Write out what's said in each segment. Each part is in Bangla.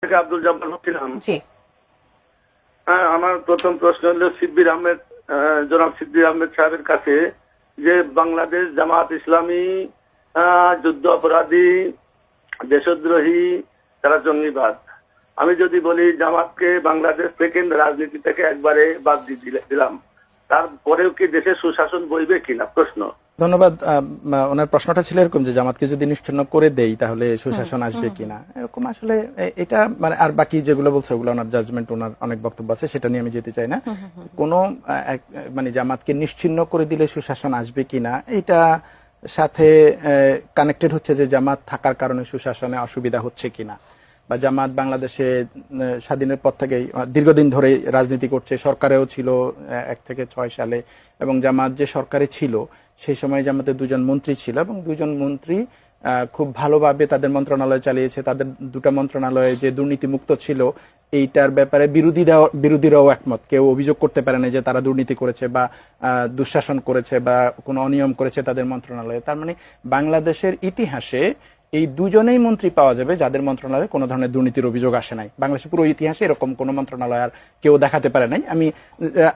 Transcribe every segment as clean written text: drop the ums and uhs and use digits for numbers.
থেকে আব্দুল জব্বার বলছিলাম। জি। হ্যাঁ, আমার প্রথম প্রশ্ন হলো শিব্বির আহমেদ, জনাব শিব্বির আহমেদ সাহেবের কাছে, যে বাংলাদেশ জামাত ইসলামী যুদ্ধ অপরাধী, দেশদ্রোহী, তারা জঙ্গিবাদ। আমি যদি বলি জামাতকে বাংলাদেশ থেকে রাজনীতি থেকে একবারে বাদ দিয়ে দিলাম, তারপরেও কি দেশে সুশাসন বইবে কিনা? প্রশ্ন। ধন্যবাদ। ওনার প্রশ্নটা ছিল এরকম যে জামাতকে যদি নিশ্চিহ্ন করে দেই তাহলে সুশাসন আসবে কিনা, এরকম। আসলে এটা মানে আর বাকি যেগুলো বলছে ওগুলো ওনার জাজমেন্ট, ওনার অনেক বক্তব্য আছে, সেটা নিয়ে আমি যেতে চাই না। কোনো মানে জামাতকে নিশ্চিহ্ন করে দিলে সুশাসন আসবে কিনা, এটা সাথে কানেক্টেড হচ্ছে যে জামাত থাকার কারণে সুশাসনে অসুবিধা হচ্ছে কিনা, বা জামাত বাংলাদেশে স্বাধীনের পর থেকেই দীর্ঘদিন ধরে রাজনীতি করছে, সরকারেও ছিল 1 থেকে 6 সালে, এবং জামাত যে সরকারে ছিল সেই সময় জামাতের 2জন মন্ত্রী ছিল, এবং 2জন মন্ত্রী খুব ভালোভাবে তাদের মন্ত্রণালয় চালিয়েছে। তাদের 2টা মন্ত্রণালয়ে যে দুর্নীতিমুক্ত ছিল এইটার ব্যাপারে বিরোধীরাও একমত। কেউ অভিযোগ করতে পারে না যে তারা দুর্নীতি করেছে বা দুঃশাসন করেছে বা কোনো অনিয়ম করেছে তাদের মন্ত্রণালয়ে। তার মানে বাংলাদেশের ইতিহাসে এই 2জনেই মন্ত্রী পাওয়া যাবে যাদের মন্ত্রণালয়ে কোনো ধরনের দুর্নীতির অভিযোগ আসে নাই। বাংলাদেশের পুরো ইতিহাসে এরকম কোনো মন্ত্রণালয় আর কেউ দেখাতে পারে নাই। আমি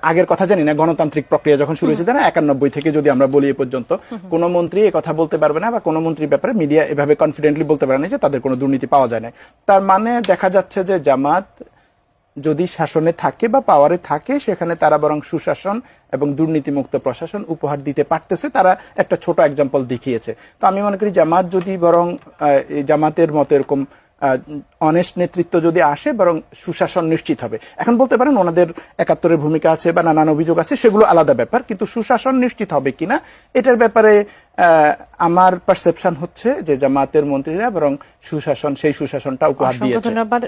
আগের কথা জানি না, গণতান্ত্রিক প্রক্রিয়া যখন শুরু হয়েছে না 91 থেকে যদি আমরা বলি এ পর্যন্ত কোনো মন্ত্রী এ কথা বলতে পারবে না, বা কোনো মন্ত্রীর ব্যাপারে মিডিয়া এভাবে কনফিডেন্টলি বলতে পারে না যে তাদের কোনো দুর্নীতি পাওয়া যায় না। তার মানে দেখা যাচ্ছে যে জামাত যদি শাসনে থাকে বা পাওয়ারে থাকে, সেখানে তারা বরং সুশাসন এবং দুর্নীতিমুক্ত প্রশাসন উপহার দিতে পারতেছে। তারা একটা ছোট এক্সাম্পল দেখিয়েছে। তো আমি মনে করি জামাত যদি বরং জামাতের মতো এরকম অনেস্ট নেতৃত্ব যদি আসে, বরং সুশাসন নিশ্চিত হবে। এখন বলতে পারেন ওনাদের 71-এর ভূমিকা আছে বা নানান অভিযোগ আছে, সেগুলো আলাদা ব্যাপার, কিন্তু সুশাসন নিশ্চিত হবে কিনা এটার ব্যাপারে আমার পারসেপশন হচ্ছে যে জামাতের মন্ত্রীরা বরং সেই সুশাসনটা উপহার দিয়েছে। ধন্যবাদ।